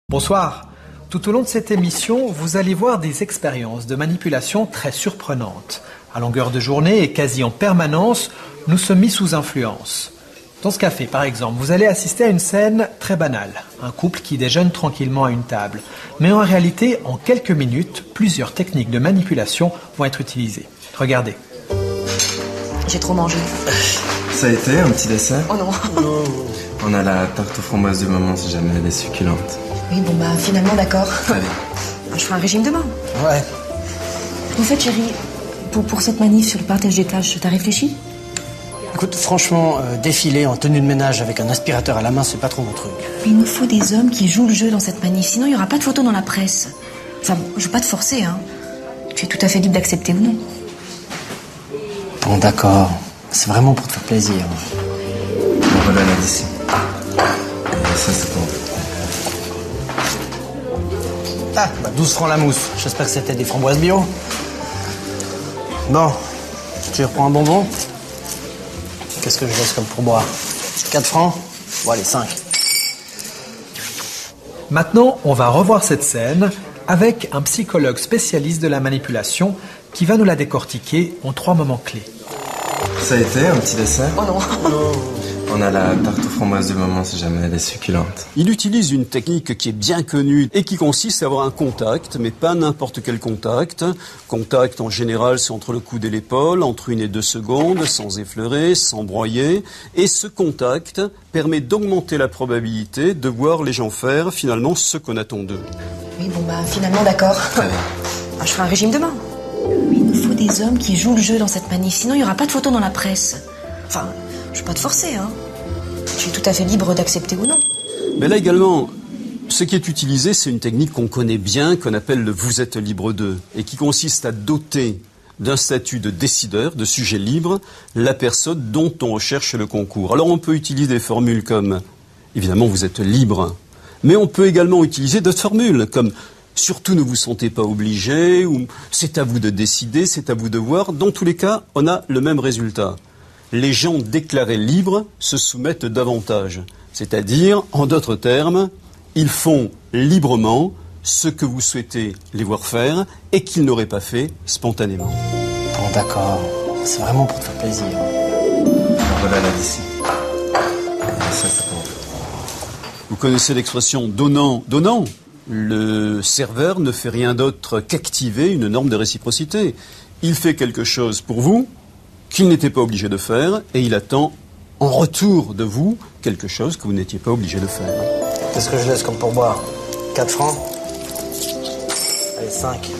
Bonsoir. Tout au long de cette émission, vous allez voir des expériences de manipulation très surprenantes. À longueur de journée et quasi en permanence, nous sommes mis sous influence. Dans ce café, par exemple, vous allez assister à une scène très banale. Un couple qui déjeune tranquillement à une table. Mais en réalité, en quelques minutes, plusieurs techniques de manipulation vont être utilisées. Regardez. J'ai trop mangé. Ça a été un petit dessert? Oh non. On a la tarte aux framboises du moment si jamais elle est succulente. Oui, bon bah finalement d'accord. Allez. Je ferai un régime demain. Ouais. En fait, chérie, pour cette manif sur le partage des tâches, t'as réfléchi? Écoute, franchement, défiler en tenue de ménage avec un aspirateur à la main, c'est pas trop mon truc. Mais il nous faut des hommes qui jouent le jeu dans cette manif, sinon il n'y aura pas de photos dans la presse. Enfin, bon, je veux pas te forcer, hein. Tu es tout à fait libre d'accepter ou non. Bon, d'accord. C'est vraiment pour te faire plaisir. Bon, voilà la d'ici. Ça, c'est pour vous. Ah, bah 12 francs la mousse. J'espère que c'était des framboises bio. Bon, tu reprends un bonbon? Qu'est-ce que je laisse comme pourboire? 4 francs? Bon, allez, 5. Maintenant, on va revoir cette scène avec un psychologue spécialiste de la manipulation qui va nous la décortiquer en 3 moments clés. Ça a été un petit dessert? Oh non. On a la tarte aux framboises du moment si jamais elle est succulente. Il utilise une technique qui est bien connue et qui consiste à avoir un contact, mais pas n'importe quel contact. Contact, en général, c'est entre le coude et l'épaule, entre 1 et 2 secondes, sans effleurer, sans broyer. Et ce contact permet d'augmenter la probabilité de voir les gens faire, finalement, ce qu'on attend d'eux. Oui, bon bah finalement d'accord. Allez. Je ferai un régime demain. Mais il nous faut des hommes qui jouent le jeu dans cette manif, sinon il n'y aura pas de photos dans la presse. Enfin, je veux pas te forcer, hein. Tu es tout à fait libre d'accepter ou non. Mais là également, ce qui est utilisé, c'est une technique qu'on connaît bien, qu'on appelle le « vous êtes libre d'eux » et qui consiste à doter d'un statut de décideur, de sujet libre, la personne dont on recherche le concours. Alors on peut utiliser des formules comme « évidemment vous êtes libre », mais on peut également utiliser d'autres formules comme « surtout ne vous sentez pas obligé » ou « c'est à vous de décider, c'est à vous de voir ». Dans tous les cas, on a le même résultat. Les gens déclarés libres se soumettent davantage. C'est-à-dire, en d'autres termes, ils font librement ce que vous souhaitez les voir faire et qu'ils n'auraient pas fait spontanément. Bon, d'accord. C'est vraiment pour te faire plaisir. Bon, voilà la d'ici. Ça, c'est pour vous. Vous connaissez l'expression donnant, donnant. Le serveur ne fait rien d'autre qu'activer une norme de réciprocité. Il fait quelque chose pour vous qu'il n'était pas obligé de faire, et il attend en retour de vous quelque chose que vous n'étiez pas obligé de faire. Qu'est-ce que je laisse comme pourboire? 4 francs? Allez, 5.